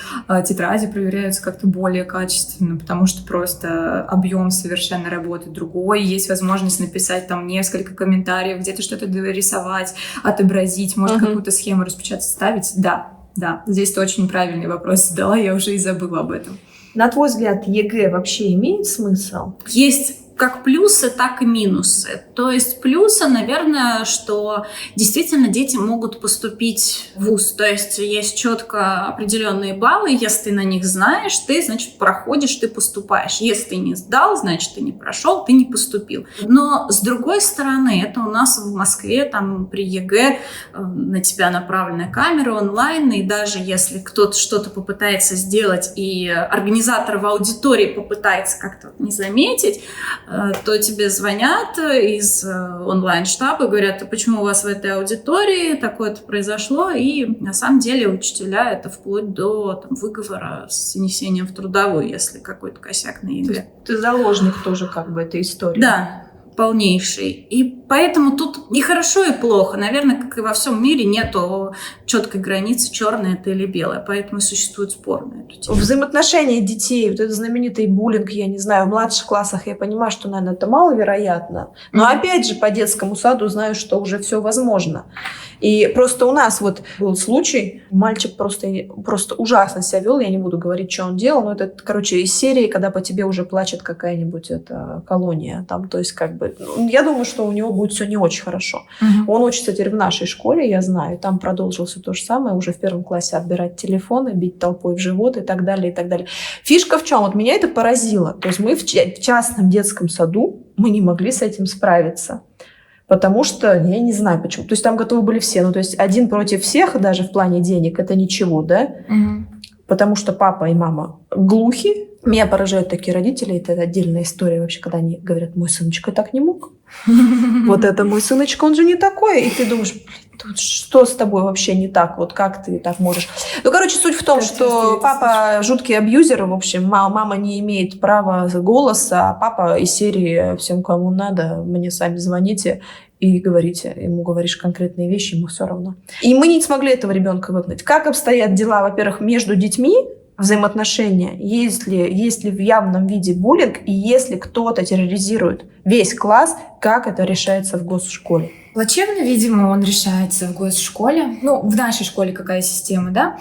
тетради проверяются как-то более качественно, потому что просто объем совершенно работы другой, есть возможность написать там несколько комментариев, где-то что-то дорисовать, отобразить, может какую-то схему распечатать, ставить. Да, здесь ты очень правильный вопрос задала, я уже и забыла об этом. На твой взгляд, ЕГЭ вообще имеет смысл? Есть как плюсы, так и минусы. То есть плюсы, наверное, что действительно дети могут поступить в вуз. То есть есть четко определенные баллы. Если ты на них знаешь, ты, значит, проходишь, ты поступаешь. Если ты не сдал, значит, ты не прошел, ты не поступил. Но с другой стороны, это у нас в Москве, там при ЕГЭ на тебя направлена камера онлайн, и даже если кто-то что-то попытается сделать, и организатор в аудитории попытается как-то не заметить, то тебе звонят из онлайн-штаба и говорят: а почему у вас в этой аудитории такое-то произошло? И на самом деле учителя это вплоть до там, выговора с занесением в трудовую, если какой-то косяк на ЕГЭ. Ты заложник тоже как бы этой истории. Да, полнейший. И поэтому тут и хорошо, и плохо. Наверное, как и во всем мире, нету четкой границы, черное это или белое. Поэтому и существует спор на эту тему. Взаимоотношения детей, вот этот знаменитый буллинг, я не знаю, в младших классах я понимаю, что, наверное, это маловероятно. Но опять же, по детскому саду знаю, что уже все возможно. И просто у нас вот был случай, мальчик просто ужасно себя вел, я не буду говорить, что он делал, но это, короче, из серии, когда по тебе уже плачет какая-нибудь колония. Там, то есть, как бы, я думаю, что у него будет все не очень хорошо. Он учится теперь в нашей школе, я знаю, там продолжилось то же самое, уже в 1 классе отбирать телефоны, бить толпой в живот и так далее, и так далее. Фишка в чем? Вот меня это поразило. То есть мы в частном детском саду, мы не могли с этим справиться. Потому что, я не знаю почему. То есть там готовы были все. Ну, то есть один против всех, даже в плане денег, это ничего, да? Потому что папа и мама глухи. Меня поражают такие родители. Это отдельная история вообще, когда они говорят: мой сыночка так не мог. Вот это мой сыночка, он же не такой. И ты думаешь: тут что с тобой вообще не так? Вот как ты так можешь? Ну, короче, суть в том, что папа жуткий абьюзер. В общем, мама не имеет права голоса, а папа из серии: всем, кому надо, мне сами звоните и говорите. Ему говоришь конкретные вещи, ему все равно. И мы не смогли этого ребенка выгнать. Как обстоят дела, во-первых, между детьми, взаимоотношения, есть ли в явном виде буллинг, и если кто-то терроризирует весь класс, как это решается в госшколе? Плачевно, видимо, он решается в госшколе. Ну, в нашей школе какая система, да?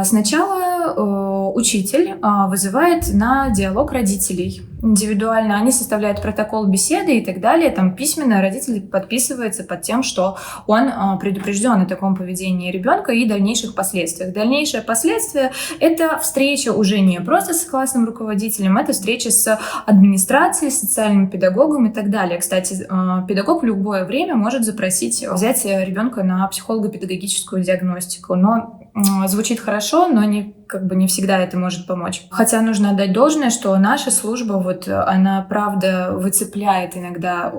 Сначала учитель вызывает на диалог родителей индивидуально. Они составляют протокол беседы и так далее. Там письменно родитель подписывается под тем, что он предупрежден о таком поведении ребенка и дальнейших последствиях. Дальнейшее последствие – это встреча уже не просто с классным руководителем, это встреча с администрацией, социальным педагогом и так далее. Кстати, педагог в любое время может запросить взять ребенка на психолого-педагогическую диагностику. Но звучит хорошо, но не всегда это может помочь. Хотя нужно отдать должное, что наша служба, она правда выцепляет иногда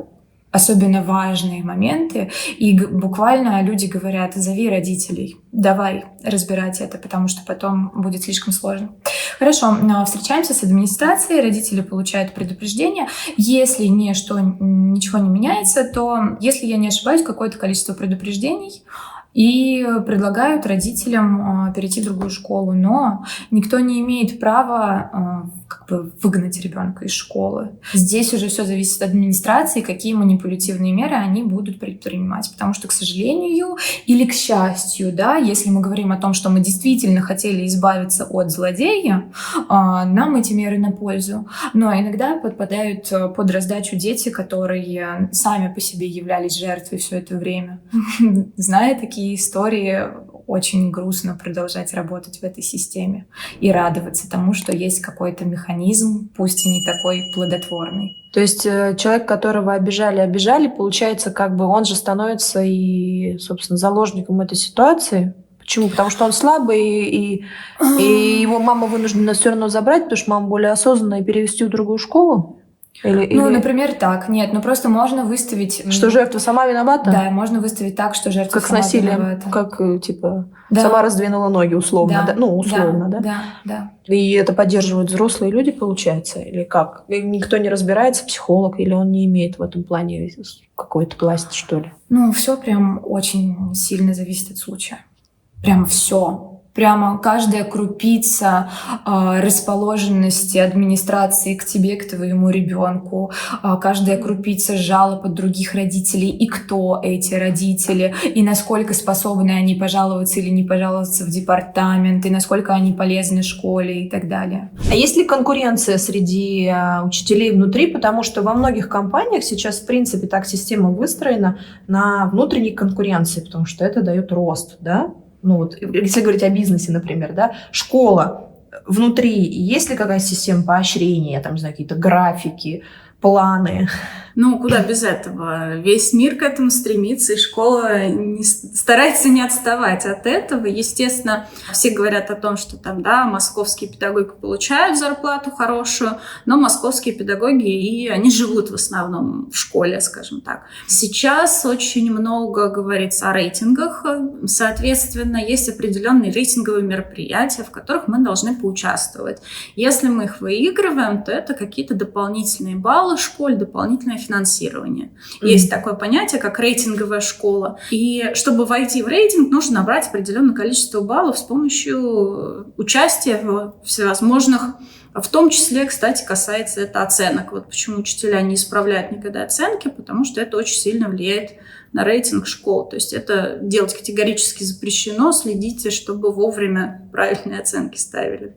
особенно важные моменты, и буквально люди говорят: зови родителей, давай разбирать это, потому что потом будет слишком сложно. Хорошо, встречаемся с администрацией, родители получают предупреждение. Если ничего не меняется, то, если я не ошибаюсь, какое-то количество предупреждений, и предлагают родителям перейти в другую школу. Но никто не имеет права выгнать ребенка из школы. Здесь уже все зависит от администрации, какие манипулятивные меры они будут предпринимать. Потому что, к сожалению или к счастью, да, если мы говорим о том, что мы действительно хотели избавиться от злодея, нам эти меры на пользу. Но иногда подпадают под раздачу дети, которые сами по себе являлись жертвой все это время. Зная такие истории, очень грустно продолжать работать в этой системе и радоваться тому, что есть какой-то механизм, пусть и не такой плодотворный. То есть человек, которого обижали, получается, он же становится и, собственно, заложником этой ситуации. Почему? Потому что он слабый, и его мама вынуждена все равно забрать, потому что мама более осознанная, и перевести в другую школу? Ну, например, так. Нет, просто можно выставить... Что жертва сама виновата? Да, можно выставить так, что жертва как сама с насилием, виновата. как, типа, Да. сама раздвинула ноги, условно. Да. Ну, условно, да? Да. И это поддерживают взрослые люди, получается? Или как? И никто не разбирается, психолог, или он не имеет в этом плане какой-то власти, что ли? Ну, все прям очень сильно зависит от случая. Прям все. Прямо каждая крупица расположенности администрации к тебе, к твоему ребенку, каждая крупица жалоб от других родителей, и кто эти родители, и насколько способны они пожаловаться или не пожаловаться в департамент, и насколько они полезны школе и так далее. А есть ли конкуренция среди учителей внутри? Потому что во многих компаниях сейчас, в принципе, так система выстроена на внутренней конкуренции, потому что это дает рост, да? Ну вот, если говорить о бизнесе, например, да, школа внутри, есть ли какая-то система поощрения, там, не знаю, какие-то графики, планы? Ну, куда без этого? Весь мир к этому стремится, и школа старается не отставать от этого. Естественно, все говорят о том, что там, да, московские педагоги получают зарплату хорошую, но московские педагоги, и они живут в основном в школе, скажем так. Сейчас очень много говорится о рейтингах. Соответственно, есть определенные рейтинговые мероприятия, в которых мы должны поучаствовать. Если мы их выигрываем, то это какие-то дополнительные баллы школе, дополнительное финансирование. Есть такое понятие, как рейтинговая школа. И чтобы войти в рейтинг, нужно набрать определенное количество баллов с помощью участия в всевозможных, в том числе, кстати, касается это оценок. Вот почему учителя не исправляют никогда оценки, потому что это очень сильно влияет на рейтинг школ. То есть это делать категорически запрещено. Следите, чтобы вовремя правильные оценки ставили.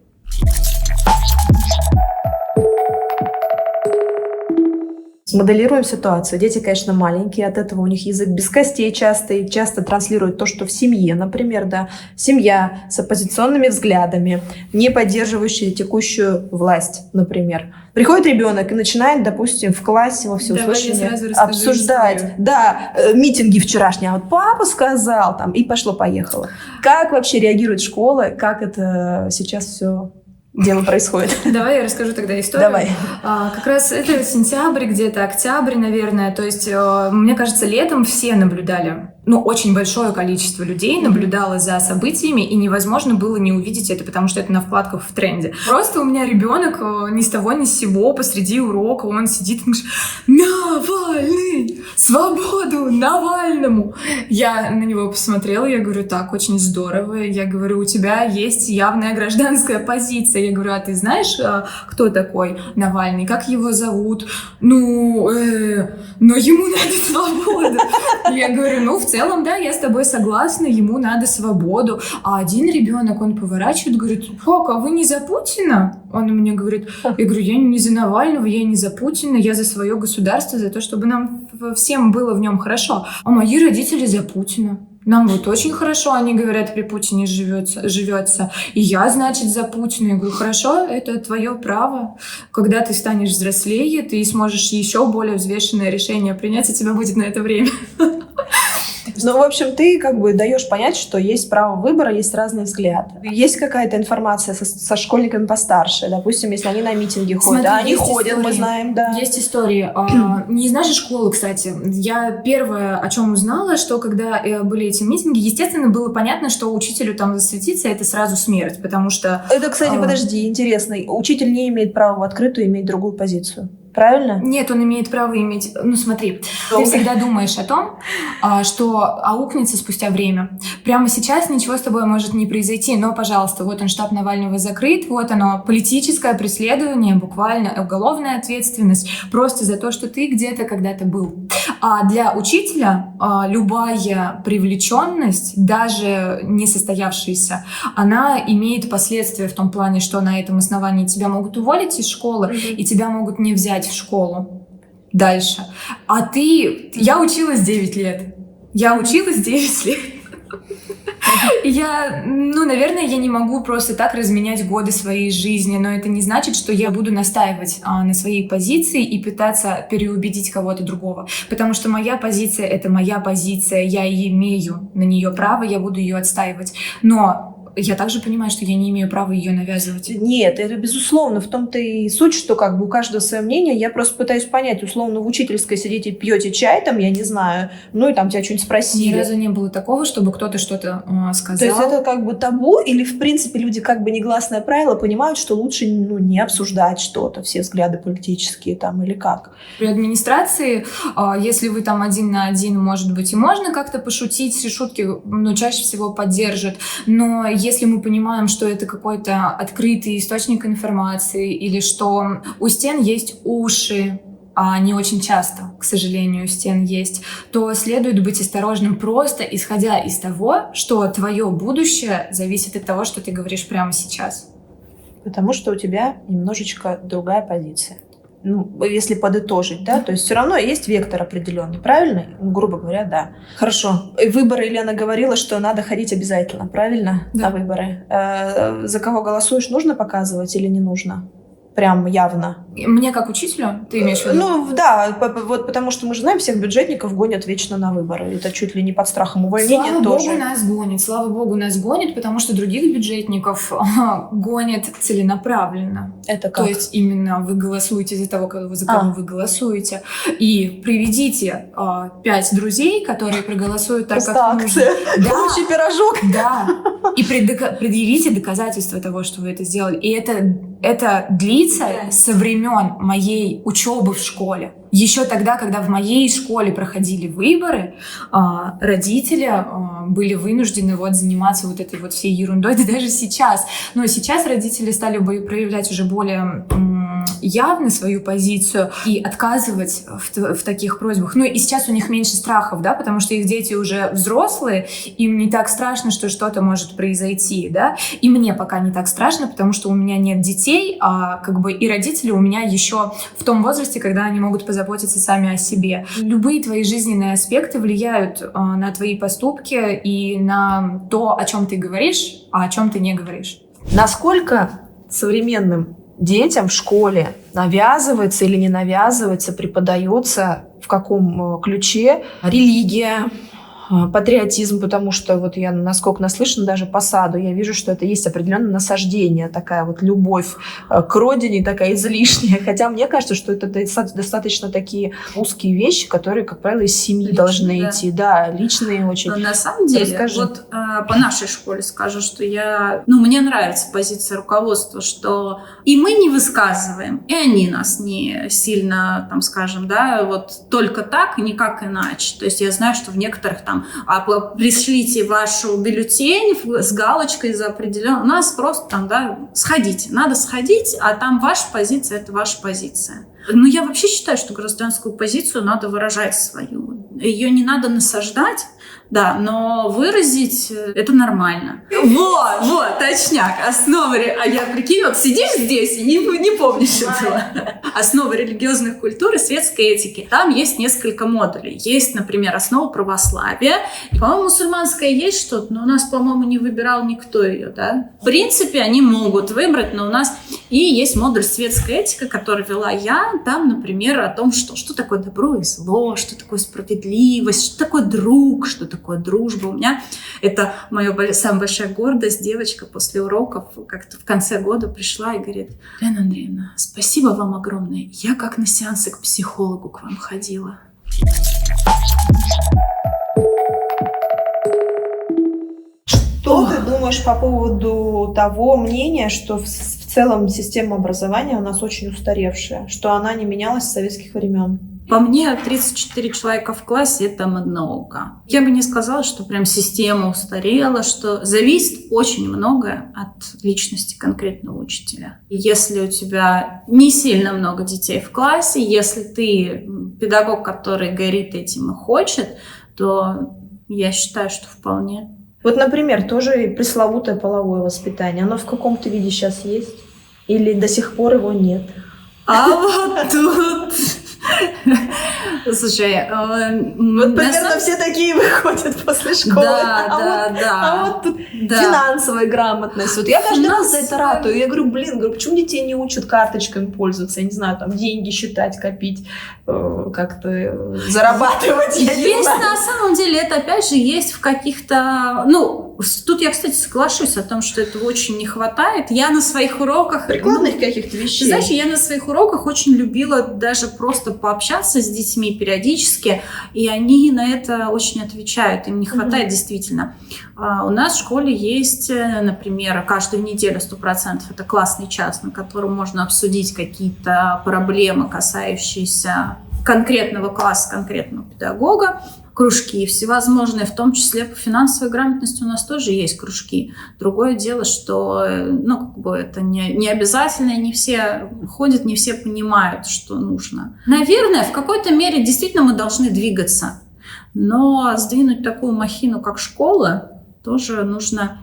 Моделируем ситуацию. Дети, конечно, маленькие, от этого у них язык без костей часто, и часто транслируют то, что в семье, например, да, семья с оппозиционными взглядами, не поддерживающая текущую власть, например. Приходит ребенок и начинает, допустим, в классе во всеуслышание обсуждать, да, митинги вчерашние, а вот папа сказал, там, и пошло-поехало. Как вообще реагирует школа, как это сейчас все дело происходит? Давай я расскажу тогда историю. Давай. Как раз это сентябрь, где-то октябрь, наверное. То есть, мне кажется, летом все наблюдали. Очень большое количество людей наблюдало за событиями, и невозможно было не увидеть это, потому что это на вкладках в тренде. Просто у меня ребенок ни с того ни с сего посреди урока, он сидит и говорит: «Навальный! Свободу Навальному!» Я на него посмотрела, я говорю: так, очень здорово. Я говорю: у тебя есть явная гражданская позиция. Я говорю: а ты знаешь, кто такой Навальный? Как его зовут? Но ему надо свободу. Я говорю: в целом, да, я с тобой согласна, ему надо свободу. А один ребенок, он поворачивает, говорит: как, а вы не за Путина? Он мне говорит: я говорю: я не за Навального, я не за Путина, я за свое государство, за то, чтобы нам всем было в нем хорошо. А мои родители за Путина. Нам вот очень хорошо, они говорят, при Путине живется. И я, значит, за Путина. Я говорю: хорошо, это твое право. Когда ты станешь взрослее, ты сможешь еще более взвешенное решение принять, и у тебя будет на это время. В общем, ты как бы даешь понять, что есть право выбора, есть разные взгляды. Есть какая-то информация со школьниками постарше, допустим, если они на митинги ходят. Смотри, они ходят, истории. Мы знаем, да. Есть истории. Не из нашей школы, кстати. Я первое, о чем узнала, что когда были эти митинги, естественно, было понятно, что учителю там засветиться — это сразу смерть, потому что... Это, кстати, подожди, интересно. Учитель не имеет права в открытую иметь другую позицию. Правильно? Нет, он имеет право иметь... Смотри, ты всегда думаешь о том, что аукнется спустя время. Прямо сейчас ничего с тобой может не произойти, но, пожалуйста, вот он, штаб Навального закрыт, вот оно, политическое преследование, буквально уголовная ответственность, просто за то, что ты где-то когда-то был. А для учителя любая привлеченность, даже не состоявшаяся, она имеет последствия в том плане, что на этом основании тебя могут уволить из школы, и тебя могут не взять в школу дальше. Я училась 9 лет. Я училась 9 лет. Наверное, я не могу просто так разменять годы своей жизни, но это не значит, что я буду настаивать на своей позиции и пытаться переубедить кого-то другого. Потому что моя позиция — это моя позиция, я имею на нее право, я буду ее отстаивать. Но я также понимаю, что я не имею права ее навязывать. Нет, это безусловно. В том-то и суть, что как бы у каждого свое мнение. Я просто пытаюсь понять, условно, в учительской сидите, пьете чай, там, я не знаю, ну и там тебя что-нибудь спросили. Ни разу не было такого, чтобы кто-то что-то сказал. То есть это как бы табу, или в принципе люди как бы негласное правило понимают, что лучше не обсуждать что-то, все взгляды политические там или как? При администрации, если вы там 1 на 1, может быть, и можно как-то пошутить, шутки, чаще всего поддержат, но если мы понимаем, что это какой-то открытый источник информации или что у стен есть уши, а не очень часто, к сожалению, у стен есть, то следует быть осторожным просто исходя из того, что твое будущее зависит от того, что ты говоришь прямо сейчас. Потому что у тебя немножечко другая позиция. Если подытожить, да, то есть все равно есть вектор определенный, правильно? Грубо говоря, да. Хорошо. Выборы, Елена говорила, что надо ходить обязательно, правильно? Да. На выборы. За кого голосуешь, нужно показывать или не нужно? Прям явно. Мне как учителю, ты имеешь в виду? Да, вот потому что мы же знаем, всех бюджетников гонят вечно на выборы. Это чуть ли не под страхом увольнения тоже. Слава богу, нас гонит, потому что других бюджетников гонят целенаправленно. Это как? То есть именно вы голосуете за того, за кого вы голосуете. И приведите 5 друзей, которые проголосуют так, как нужно. Да. Получи пирожок. Да. И предъявите доказательства того, что вы это сделали. И это длится со времен моей учебы в школе. Еще тогда, когда в моей школе проходили выборы, родители были вынуждены заниматься этой всей ерундой, да даже сейчас. Но сейчас родители стали бы проявлять уже более явно свою позицию и отказывать в таких просьбах. И сейчас у них меньше страхов, да, потому что их дети уже взрослые, им не так страшно, что что-то может произойти, да. И мне пока не так страшно, потому что у меня нет детей, и родители у меня еще в том возрасте, когда они могут позаботиться сами о себе. Любые твои жизненные аспекты влияют на твои поступки и на то, о чем ты говоришь, а о чем ты не говоришь. Насколько современным детям в школе навязывается или не навязывается, преподается в каком ключе религия, патриотизм, потому что я, насколько наслышана, даже по саду, я вижу, что это есть определенное насаждение, такая любовь к родине, такая излишняя. Хотя мне кажется, что это достаточно такие узкие вещи, которые, как правило, из семьи личные, должны идти. Да, личные очень. Но на самом деле, по нашей школе скажу, что мне нравится позиция руководства, что и мы не высказываем, и они нас не сильно, только так и никак иначе. То есть я знаю, что в некоторых пришлите вашу бюллетень с галочкой за определенную. У нас просто сходите. Надо сходить, а там ваша позиция — это ваша позиция. Я вообще считаю, что гражданскую позицию надо выражать свою. Ее не надо насаждать, да, но выразить это нормально. Вот, точняк. Основы, я прикинь, сидишь здесь и не помнишь этого. Основы религиозных культур и светской этики. Там есть несколько модулей. Есть, например, основа православия. И, по-моему, мусульманская есть что-то, но у нас, по-моему, не выбирал никто ее, да. В принципе, они могут выбрать, но у нас и есть модуль светская этика, который вела я. Там, например, о том, что такое добро и зло, что такое справедливость, что такое друг, что такое дружба. У меня это моя самая большая гордость. Девочка после уроков как-то в конце года пришла и говорит: Лена Андреевна, спасибо вам огромное. Я как на сеансы к психологу к вам ходила. Что ты думаешь по поводу того мнения, что в целом система образования у нас очень устаревшая, что она не менялась с советских времен? По мне, 34 человека в классе — это много. Я бы не сказала, что прям система устарела, что зависит очень многое от личности конкретного учителя. Если у тебя не сильно много детей в классе, если ты педагог, который горит этим и хочет, то я считаю, что вполне. Например, тоже пресловутое половое воспитание. Оно в каком-то виде сейчас есть? Или до сих пор его нет? А вот тут Слушай, Вот примерно все такие выходят после школы. А вот тут финансовая грамотность. Вот я каждый раз за это ратую. Я говорю, почему детей не учат карточками пользоваться? Я не знаю, там деньги считать, копить, как-то зарабатывать. Есть на самом деле, это опять же есть в каких-то... Тут я, кстати, соглашусь о том, что этого очень не хватает. Я на своих уроках... Прикладных каких-то вещей. Знаешь, я на своих уроках очень любила даже просто пообщаться с детьми периодически, и они на это очень отвечают. Им не хватает действительно. У нас в школе есть, например, каждую неделю 100% это классный час, на котором можно обсудить какие-то проблемы, касающиеся конкретного класса, конкретного педагога. Кружки всевозможные, в том числе по финансовой грамотности у нас тоже есть кружки. Другое дело, что это не обязательно, не все ходят, не все понимают, что нужно. Наверное, в какой-то мере действительно мы должны двигаться, но сдвинуть такую махину, как школа, тоже нужно...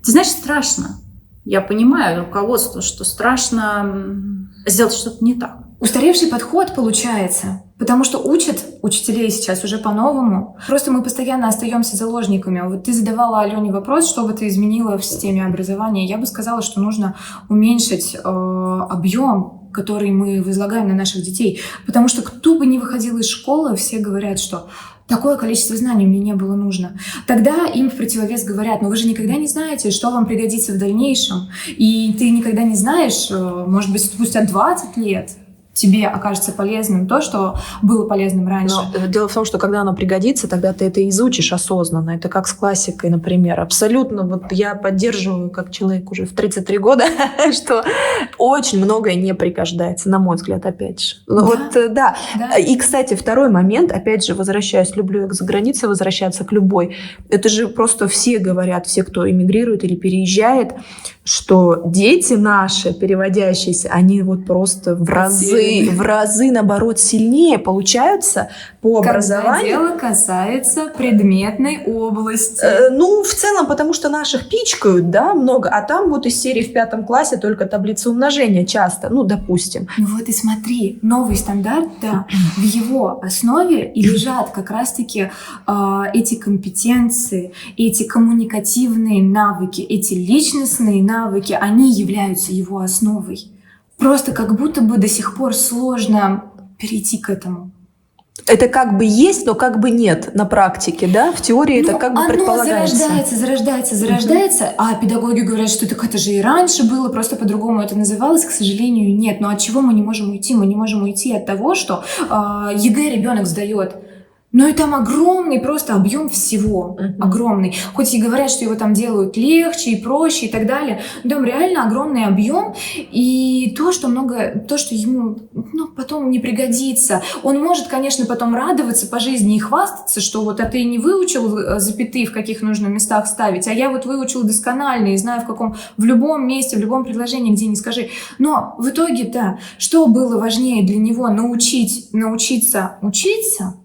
Ты знаешь, страшно. Я понимаю руководство, что страшно сделать что-то не так. Устаревший подход получается, потому что учат учителей сейчас уже по-новому. Просто мы постоянно остаемся заложниками. Вот ты задавала Алене вопрос, что бы ты изменила в системе образования. Я бы сказала, что нужно уменьшить объем, который мы возлагаем на наших детей. Потому что кто бы ни выходил из школы, все говорят, что такое количество знаний мне не было нужно. Тогда им в противовес говорят, вы же никогда не знаете, что вам пригодится в дальнейшем. И ты никогда не знаешь, может быть, спустя 20 лет тебе окажется полезным то, что было полезным раньше. Но дело в том, что когда оно пригодится, тогда ты это изучишь осознанно. Это как с классикой, например. Абсолютно. Вот я поддерживаю, как человек уже в 33 года, что очень многое не пригождается, на мой взгляд, опять же. Да. И, кстати, второй момент, опять же, возвращаюсь, люблю я за границей возвращаться к любой. Это же просто все говорят, все, кто эмигрирует или переезжает, что дети наши, переводящиеся, они вот просто в разы, наоборот, сильнее получаются по образованию. Когда дело касается предметной области. В целом, потому что наших пичкают, да, много, а там вот из серии в 5 классе только таблица умножения часто, допустим. Вот и смотри, новый стандарт, да, в его основе и лежат как раз-таки эти компетенции, эти коммуникативные навыки, эти личностные навыки, они являются его основой. Просто как будто бы до сих пор сложно перейти к этому. Это как бы есть, но как бы нет на практике, да? В теории это как бы предполагается. Зарождается, а педагоги говорят, что так это же и раньше было, просто по-другому это называлось, к сожалению, нет. Но от чего мы не можем уйти? Мы не можем уйти от того, что ЕГЭ ребенок сдает. Но и там огромный просто объем всего, огромный. Хоть и говорят, что его там делают легче и проще и так далее, но там реально огромный объем, и то, что ему потом не пригодится. Он может, конечно, потом радоваться по жизни и хвастаться, что а ты не выучил запятые, в каких нужно местах ставить, а я выучил досконально и знаю, в любом месте, в любом предложении, где ни скажи. Но в итоге, да, что было важнее для него? Научиться учиться,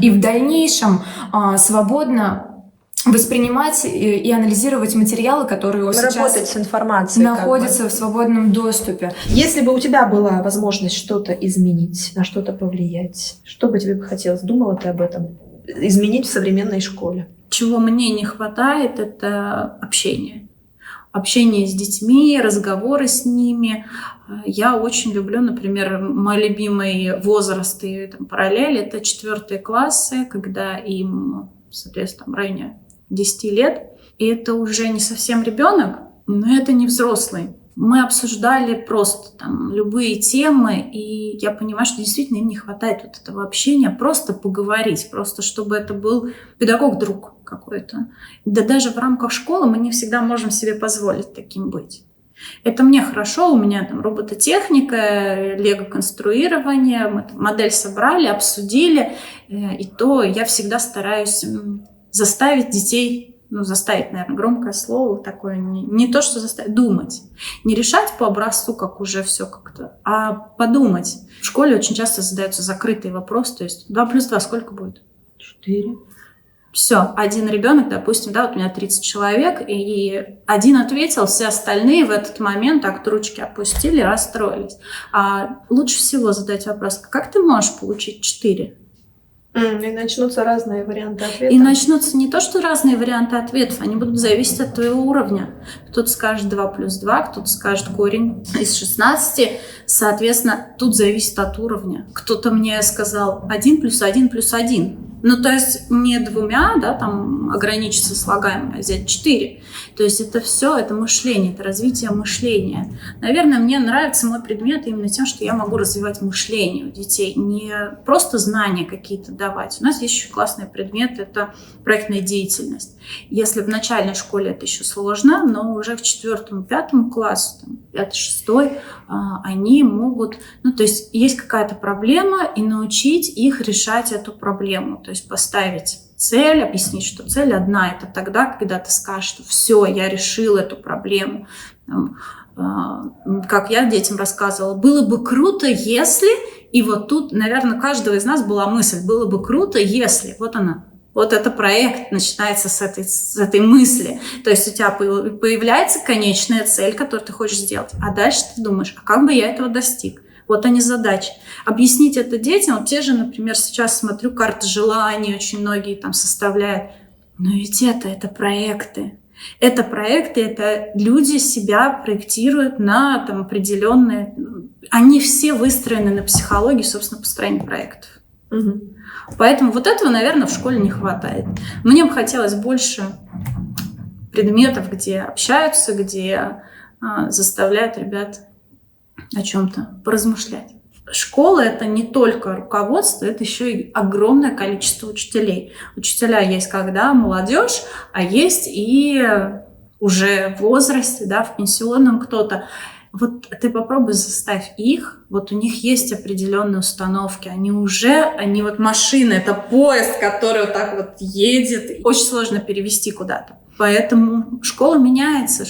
и в дальнейшем свободно воспринимать и анализировать материалы, которые работать с информацией, находятся в свободном доступе. Если бы у тебя была возможность что-то изменить, на что-то повлиять, что бы тебе хотелось? Думала ты об этом? Изменить в современной школе? Чего мне не хватает, это общение. Общение с детьми, разговоры с ними. Я очень люблю, например, мой любимый возраст и параллель — это 4 классы, когда им, соответственно, в районе 10 лет. И это уже не совсем ребенок, но это не взрослый. Мы обсуждали просто любые темы, и я понимаю, что действительно им не хватает этого общения, просто поговорить, просто чтобы это был педагог-друг какой-то. Да даже в рамках школы мы не всегда можем себе позволить таким быть. Это мне хорошо, у меня робототехника, лего-конструирование, мы модель собрали, обсудили, и то я всегда стараюсь заставить детей, заставить, наверное, громкое слово такое, не то, что заставить, думать. Не решать по образцу, как уже все как-то, а подумать. В школе очень часто задаются закрытые вопросы, то есть 2 + 2 сколько будет? 4. Все, один ребенок, допустим, да, вот у меня 30 человек, и один ответил, все остальные в этот момент так ручки опустили, расстроились. А лучше всего задать вопрос, как ты можешь получить 4? И начнутся разные варианты ответа. И начнутся не то, что разные варианты ответов, они будут зависеть от твоего уровня. Кто-то скажет 2 плюс 2, кто-то скажет корень из 16. Соответственно, тут зависит от уровня. Кто-то мне сказал 1 плюс 1 плюс 1. Ну, то есть не 2, да, там ограничиться слагаемым, а взять 4. То есть это все, это мышление, это развитие мышления. Наверное, мне нравится мой предмет именно тем, что я могу развивать мышление у детей, не просто знания какие-то давать. У нас есть еще классный предмет, это проектная деятельность. Если в начальной школе это еще сложно, но уже в 4-5 классе, 5-6, они могут, ну, то есть есть какая-то проблема, и научить их решать эту проблему. То есть поставить цель, объяснить, что цель одна. Это тогда, когда ты скажешь, что все, я решил эту проблему. Как я детям рассказывала, было бы круто, если... И вот тут, наверное, у каждого из нас была мысль, было бы круто, если... Вот она. Вот это проект начинается с этой мысли. То есть у тебя появляется конечная цель, которую ты хочешь сделать. А дальше ты думаешь, а как бы я этого достиг? Вот они задачи. Объяснить это детям. Вот те же, например, сейчас смотрю карты желаний, очень многие там составляют. Но ведь это проекты. Это проекты, это люди себя проектируют на там, определенные... Они все выстроены на психологии, собственно, построения проектов. Угу. Поэтому вот этого, наверное, в школе не хватает. Мне бы хотелось больше предметов, где общаются, где заставляют ребят о чем-то поразмышлять. Школа – это не только руководство, это еще и огромное количество учителей. Учителя есть когда молодежь, а есть и уже в возрасте, да, в пенсионном кто-то. Вот ты попробуй заставь их, вот у них есть определенные установки, они вот машина, это поезд, который вот так вот едет, очень сложно перевести куда-то. Поэтому школа меняется,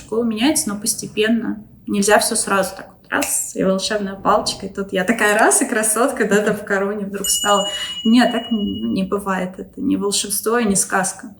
но постепенно. Нельзя все сразу так вот раз, и волшебная палочка, и тут я такая раз, и красотка, да, там в короне вдруг стала. Нет, так не бывает, это не волшебство и не сказка.